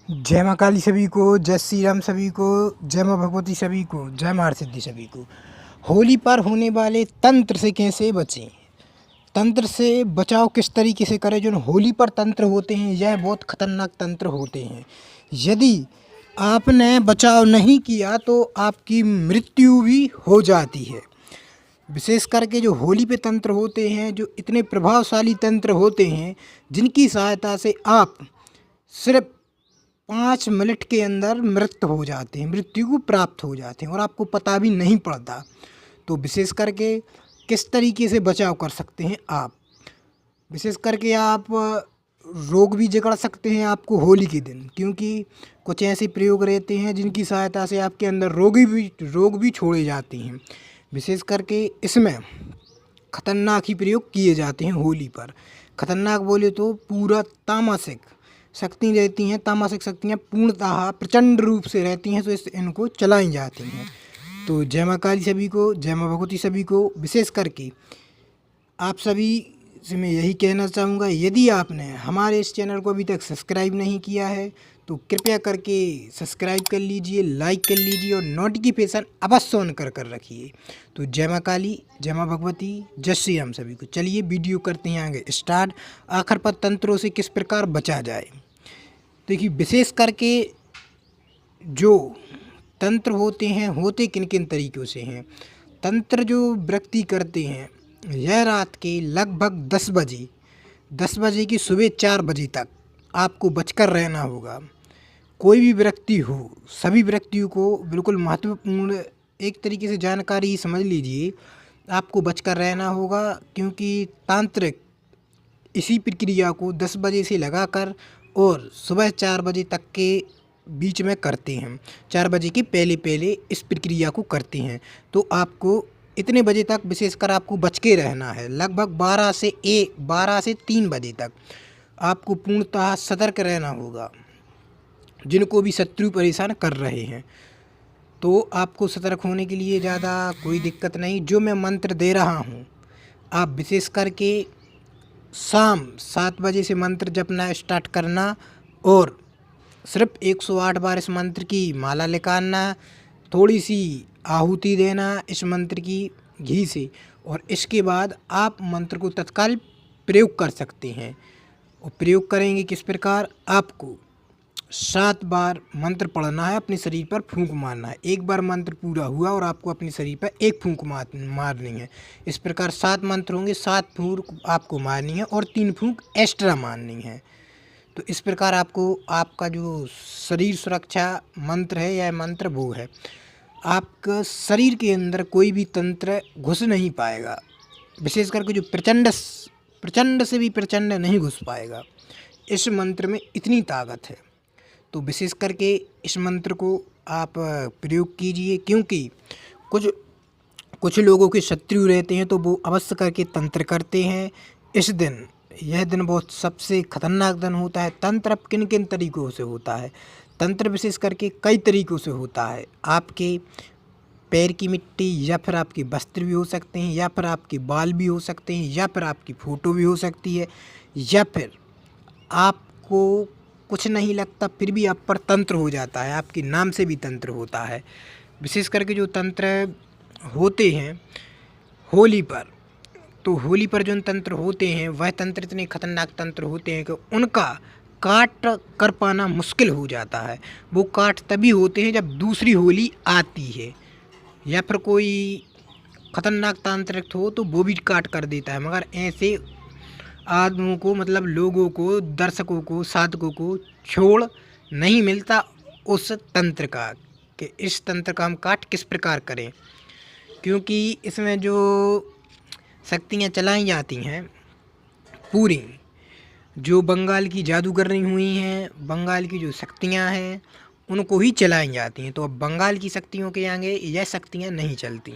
जय माँ काली सभी को, जय श्री राम सभी को, जय माँ भगवती सभी को, जय माँ सिद्धि सभी को। होली पर होने वाले तंत्र से कैसे बचें? तंत्र से बचाव किस तरीके से करें? जो होली पर तंत्र होते हैं यह बहुत खतरनाक तंत्र होते हैं। यदि आपने बचाव नहीं किया तो आपकी मृत्यु भी हो जाती है। विशेष करके जो होली पे तंत्र होते हैं, जो इतने प्रभावशाली तंत्र होते हैं, जिनकी सहायता से आप सिर्फ 5 मिनट के अंदर मृत हो जाते हैं, मृत्यु को प्राप्त हो जाते हैं और आपको पता भी नहीं पड़ता। तो विशेष करके किस तरीके से बचाव कर सकते हैं आप? विशेष करके आप रोग भी जकड़ सकते हैं आपको होली के दिन, क्योंकि कुछ ऐसे प्रयोग रहते हैं जिनकी सहायता से आपके अंदर रोग भी छोड़े जाते हैं। विशेष करके इसमें खतरनाक ही प्रयोग किए जाते हैं होली पर। खतरनाक बोले तो पूरा तामसिक शक्ति रहती हैं, तामसिक शक्तियाँ पूर्णतः प्रचंड रूप से रहती हैं, तो इनको चलाई जाती हैं। तो जय माँ काली सभी को, जय माँ भगवती सभी को। विशेष करके आप सभी से मैं यही कहना चाहूँगा, यदि आपने हमारे इस चैनल को अभी तक सब्सक्राइब नहीं किया है तो कृपया करके सब्सक्राइब कर लीजिए, लाइक कर लीजिए और नोटिफिकेशन अवश्य ऑन कर रखिए। तो जय माँ काली, जय माँ भगवती, जय श्री राम सभी को। चलिए वीडियो करते हैं आगे स्टार्ट। आखिर पर तंत्रों से किस प्रकार बचा जाए? देखिए, विशेष करके जो तंत्र होते हैं, होते किन किन तरीक़ों से हैं। तंत्र जो व्यक्ति करते हैं यह रात के लगभग 10 बजे की सुबह 4 बजे तक आपको बचकर रहना होगा। कोई भी व्यक्ति हो, सभी व्यक्तियों को बिल्कुल महत्वपूर्ण एक तरीके से जानकारी समझ लीजिए, आपको बचकर रहना होगा, क्योंकि तांत्रिक इसी प्रक्रिया को 10 बजे से लगाकर और सुबह 4 बजे तक के बीच में करते हैं। 4 बजे के पहले इस प्रक्रिया को करते हैं। तो आपको इतने बजे तक विशेषकर आपको बच के रहना है। लगभग 12 से 3 बजे तक आपको पूर्णतः सतर्क रहना होगा। जिनको भी शत्रु परेशान कर रहे हैं, तो आपको सतर्क होने के लिए ज़्यादा कोई दिक्कत नहीं। जो मैं मंत्र दे रहा हूँ, आप विशेष करके शाम 7 बजे से मंत्र जपना स्टार्ट करना और सिर्फ 108 बार इस मंत्र की माला निकालना, थोड़ी सी आहुति देना इस मंत्र की घी से, और इसके बाद आप मंत्र को तत्काल प्रयोग कर सकते हैं। और प्रयोग करेंगे किस प्रकार? आपको 7 बार मंत्र पढ़ना है, अपने शरीर पर फूंक मारना है। एक बार मंत्र पूरा हुआ और आपको अपने शरीर पर एक फूंक मारनी है। इस प्रकार 7 मंत्र होंगे, 7 फूंक आपको मारनी है और 3 फूंक एक्स्ट्रा मारनी है। तो इस प्रकार आपको आपका जो शरीर सुरक्षा मंत्र है, यह मंत्र वो है, आपका शरीर के अंदर कोई भी तंत्र घुस नहीं पाएगा। विशेष करके जो प्रचंड से भी प्रचंड नहीं घुस पाएगा। इस मंत्र में इतनी ताकत है। तो विशेष करके इस मंत्र को आप प्रयोग कीजिए, क्योंकि कुछ लोगों के शत्रु रहते हैं तो वो अवश्य करके तंत्र करते हैं इस दिन। यह दिन बहुत सबसे खतरनाक दिन होता है। तंत्र अब किन किन तरीक़ों से होता है? तंत्र विशेष करके कई तरीक़ों से होता है। आपके पैर की मिट्टी, या फिर आपके वस्त्र भी हो सकते हैं, या फिर आपके बाल भी हो सकते हैं, या फिर आपकी फ़ोटो भी हो सकती है, या फिर आपको कुछ नहीं लगता फिर भी आप पर तंत्र हो जाता है, आपके नाम से भी तंत्र होता है। विशेष करके जो तंत्र होते हैं होली पर, तो होली पर जो तंत्र होते हैं वह तंत्र इतने खतरनाक तंत्र होते हैं कि उनका काट कर पाना मुश्किल हो जाता है। वो काट तभी होते हैं जब दूसरी होली आती है, या फिर कोई खतरनाक तांत्रिक हो तो वो भी काट कर देता है। मगर ऐसे आदमियों को, मतलब लोगों को, दर्शकों को, साधकों को छोड़ नहीं मिलता उस तंत्र का, कि इस तंत्र का हम काट किस प्रकार करें। क्योंकि इसमें जो शक्तियाँ चलाई जाती हैं पूरी, जो बंगाल की जादूगरनी हुई हैं, बंगाल की जो शक्तियाँ हैं उनको ही चलाई जाती हैं। तो अब बंगाल की शक्तियों के आगे यह शक्तियाँ नहीं चलती।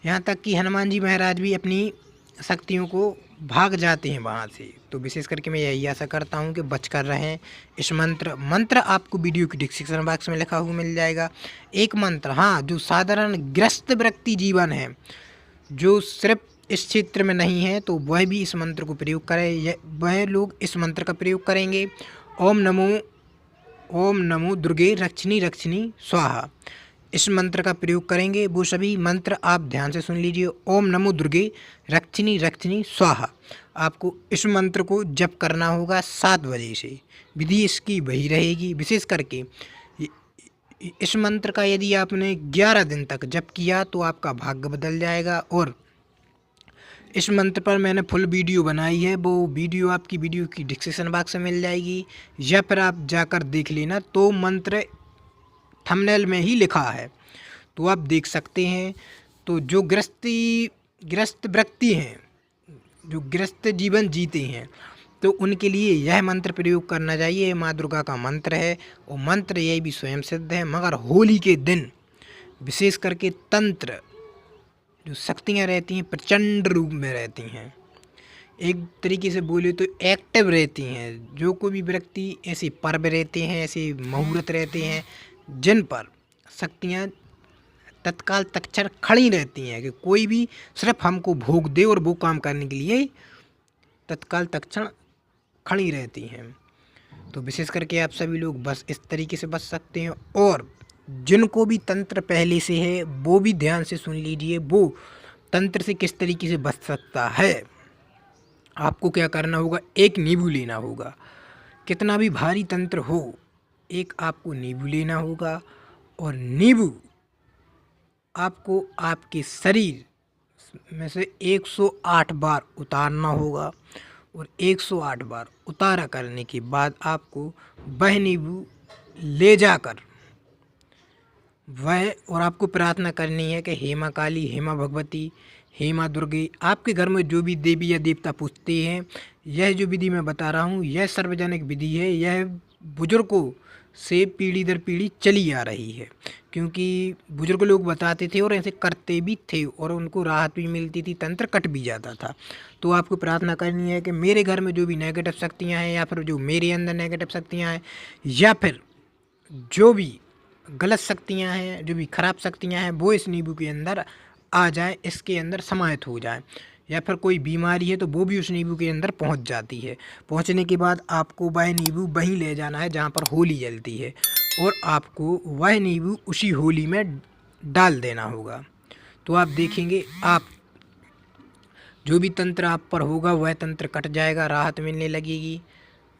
यहाँ तक कि हनुमान जी महाराज भी अपनी शक्तियों को भाग जाते हैं वहाँ से। तो विशेष करके मैं यही आशा करता हूँ कि बच कर रहें। इस मंत्र आपको वीडियो की डिस्क्रिप्शन बॉक्स में लिखा हुआ मिल जाएगा। एक मंत्र, हाँ, जो साधारण ग्रस्त व्यक्ति जीवन है, जो सिर्फ इस क्षेत्र में नहीं है, तो वह भी इस मंत्र को प्रयोग करें। वह लोग इस मंत्र का प्रयोग करेंगे। ओम नमो ओम नमो दुर्गे रक्षिणी रक्षिणी स्वाहा। इस मंत्र का प्रयोग करेंगे। वो सभी मंत्र आप ध्यान से सुन लीजिए। ओम नमो दुर्गे रक्षिणी रक्षिणी स्वाहा। आपको इस मंत्र को जप करना होगा 7 बजे से। विधि इसकी वही रहेगी। विशेष करके इस मंत्र का यदि आपने 11 दिन तक जप किया तो आपका भाग्य बदल जाएगा। और इस मंत्र पर मैंने फुल वीडियो बनाई है, वो वीडियो आपकी वीडियो की डिस्क्रिप्शन बॉक्स में मिल जाएगी, या फिर आप जाकर देख लेना, तो मंत्र थंबनेल में ही लिखा है, तो आप देख सकते हैं। तो जो गृहस्थ व्यक्ति हैं, जो गृहस्थ जीवन जीते हैं, तो उनके लिए यह मंत्र प्रयोग करना चाहिए। यह माँ दुर्गा का मंत्र है और मंत्र यह भी स्वयं सिद्ध है। मगर होली के दिन विशेष करके तंत्र जो शक्तियाँ रहती हैं प्रचंड रूप में रहती हैं, एक तरीके से बोले तो एक्टिव रहती हैं। जो कोई भी व्यक्ति ऐसे पर्व रहते हैं, ऐसे मुहूर्त रहते हैं जिन पर शक्तियाँ तत्काल तत्क्षण खड़ी रहती हैं कि कोई भी सिर्फ हमको भोग दे, और वो काम करने के लिए तत्काल तत्क्षण खड़ी रहती हैं। तो विशेष करके आप सभी लोग बस इस तरीके से बच सकते हैं। और जिनको भी तंत्र पहले से है वो भी ध्यान से सुन लीजिए, वो तंत्र से किस तरीके से बच सकता है। आपको क्या करना होगा, एक नींबू लेना होगा। कितना भी भारी तंत्र हो, एक आपको नींबू लेना होगा, और नींबू आपको आपके शरीर में से 108 बार उतारना होगा। और 108 बार उतारा करने के बाद आपको वह नींबू ले जाकर और आपको प्रार्थना करनी है कि हे माँ काली, हे माँ भगवती, हे माँ दुर्गे, आपके घर में जो भी देवी या देवता पूजते हैं, यह जो विधि मैं बता रहा हूँ यह सार्वजनिक विधि है। यह बुजुर्गों से पीढ़ी दर पीढ़ी चली आ रही है, क्योंकि बुजुर्ग लोग बताते थे और ऐसे करते भी थे, और उनको राहत भी मिलती थी, तंत्र कट भी जाता था। तो आपको प्रार्थना करनी है कि मेरे घर में जो भी नेगेटिव शक्तियाँ हैं, या फिर जो मेरे अंदर नेगेटिव शक्तियाँ हैं, या फिर जो भी गलत शक्तियाँ हैं, जो भी खराब शक्तियाँ हैं, वो इस नींबू के अंदर आ जाए, इसके अंदर समाहित हो जाए। या फिर कोई बीमारी है तो वो भी उस नींबू के अंदर पहुंच जाती है। पहुंचने के बाद आपको वह नींबू वहीं ले जाना है जहां पर होली जलती है, और आपको वह नींबू उसी होली में डाल देना होगा। तो आप देखेंगे, आप जो भी तंत्र आप पर होगा वह तंत्र कट जाएगा, राहत मिलने लगेगी।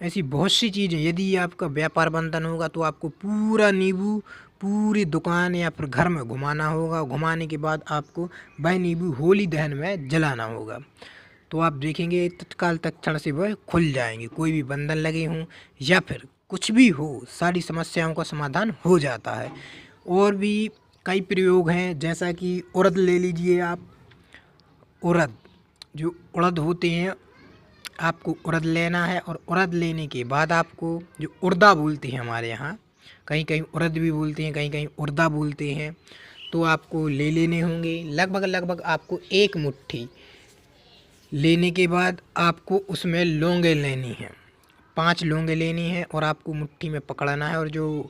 ऐसी बहुत सी चीज़ें, यदि आपका व्यापार बंधन होगा तो आपको पूरा नींबू पूरी दुकान या फिर घर में घुमाना होगा। घुमाने के बाद आपको वह नींबू होली दहन में जलाना होगा। तो आप देखेंगे तत्काल तत्क्षण से वह खुल जाएंगे। कोई भी बंधन लगे हों या फिर कुछ भी हो, सारी समस्याओं का समाधान हो जाता है। और भी कई प्रयोग हैं, जैसा कि उड़द ले लीजिए आप। उड़द, जो उड़द होते हैं, आपको उड़द लेना है, और उड़द लेने के बाद आपको, जो उड़दा बोलते हैं हमारे यहाँ, कहीं कहीं उड़द भी बोलते हैं, कहीं कहीं उड़दा बोलते हैं, तो आपको ले लेने होंगे। लगभग आपको 1 मुट्ठी लेने के बाद आपको उसमें लौंगे लेनी हैं, 5 लौंगे लेनी हैं, और आपको मुट्ठी में पकड़ना है। और जो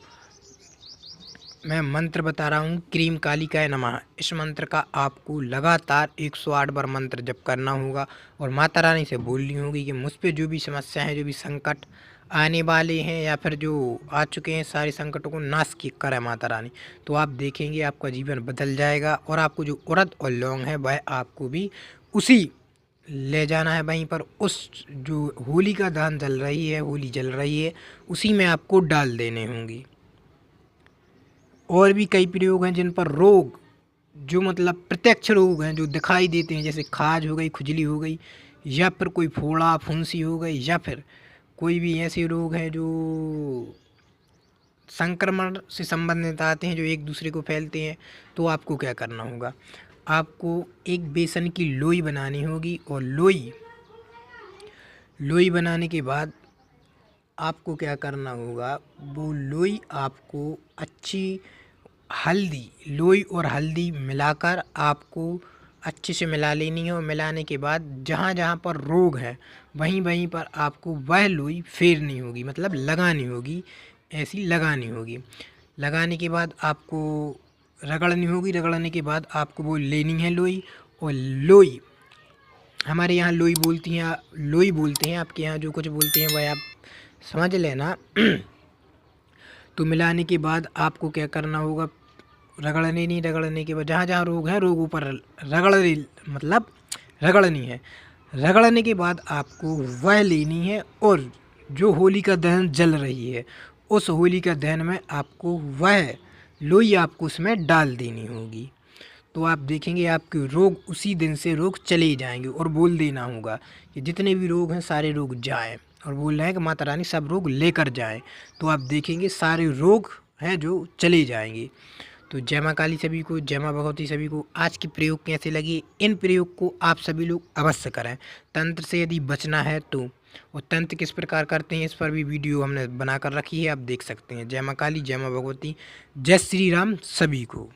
मैं मंत्र बता रहा हूँ, क्रीम कालिकाय नमः, इस मंत्र का आपको लगातार 108 बार मंत्र जप करना होगा, और माता रानी से बोलनी होगी कि मुझ पे जो भी समस्या है, जो भी संकट आने वाले हैं या फिर जो आ चुके हैं, सारे संकटों को नाश की करे माता रानी। तो आप देखेंगे आपका जीवन बदल जाएगा। और आपको जो उड़द और लौंग है वह आपको भी उसी ले जाना है, वहीं पर उस जो होली का दहन जल रही है, होली जल रही है, उसी में आपको डाल देने होंगी। और भी कई प्रयोग हैं जिन पर रोग, जो मतलब प्रत्यक्ष रोग हैं, जो दिखाई देते हैं, जैसे खाज हो गई, खुजली हो गई, या फिर कोई फोड़ा फुंसी हो गई, या फिर कोई भी ऐसे रोग हैं जो संक्रमण से संबंधित आते हैं, जो एक दूसरे को फैलते हैं। तो आपको क्या करना होगा, आपको एक बेसन की लोई बनानी होगी, और लोई बनाने के बाद आपको क्या करना होगा, वो लोई आपको अच्छी लोई और हल्दी मिलाकर आपको अच्छे से मिला लेनी है। और मिलाने के बाद जहाँ जहाँ पर रोग है वहीं पर आपको वह लोई फेरनी होगी, मतलब लगानी होगी, ऐसी लगानी होगी। लगाने के बाद आपको रगड़नी होगी। रगड़ने के बाद आपको वो लेनी है लोई। और लोई, हमारे यहाँ लोई बोलते हैं, आपके यहाँ जो कुछ बोलते हैं वह आप समझ लेना। तो मिलाने के बाद आपको क्या करना होगा, रगड़ने नहीं, रगड़ने के बाद जहाँ जहाँ रोग है रोगों पर मतलब रगड़नी है। रगड़ने के बाद आपको वह लेनी है और जो होलिका दहन जल रही है उस होलिका दहन में आपको वह लोई आपको उसमें डाल देनी होगी। तो आप देखेंगे आपके रोग उसी दिन से रोग चले जाएंगे। और बोल देना होगा कि जितने भी रोग हैं सारे रोग जाएं, और बोल रहे हैं कि माता रानी सब रोग लेकर जाएं। तो आप देखेंगे सारे रोग हैं जो चले जाएंगे। तो जय माँ काली सभी को, जय माँ भगवती सभी को। आज के प्रयोग कैसे लगे, इन प्रयोग को आप सभी लोग अवश्य करें। तंत्र से यदि बचना है तो, और तंत्र किस प्रकार करते हैं इस पर भी वीडियो हमने बनाकर रखी है, आप देख सकते हैं। जय माँ काली, जय माँ भगवती, जय श्री राम सभी को।